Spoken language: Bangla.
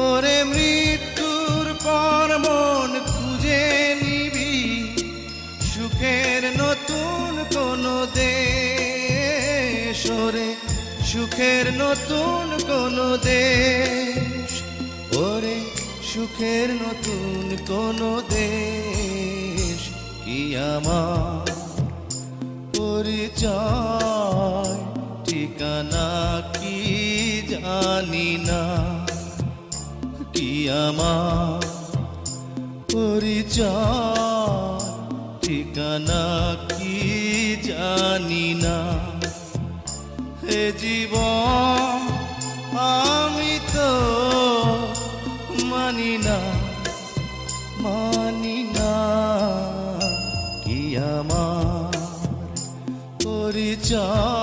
ওরে মৃত্যুর পর মন খুঁজে নিবি সুখের নতুন কোনো দেশ, ওরে সুখের নতুন কোনো দেশ, ওরে সুখের নতুন কোনো দেশ। কি আমার পরিচয় ঠিকানা কি জানি না, কি আমার পরিচয় ঠিকানা কি জানি না। হে জীবন আমি তো মানি না, মানি না, কি আমার পরিচয়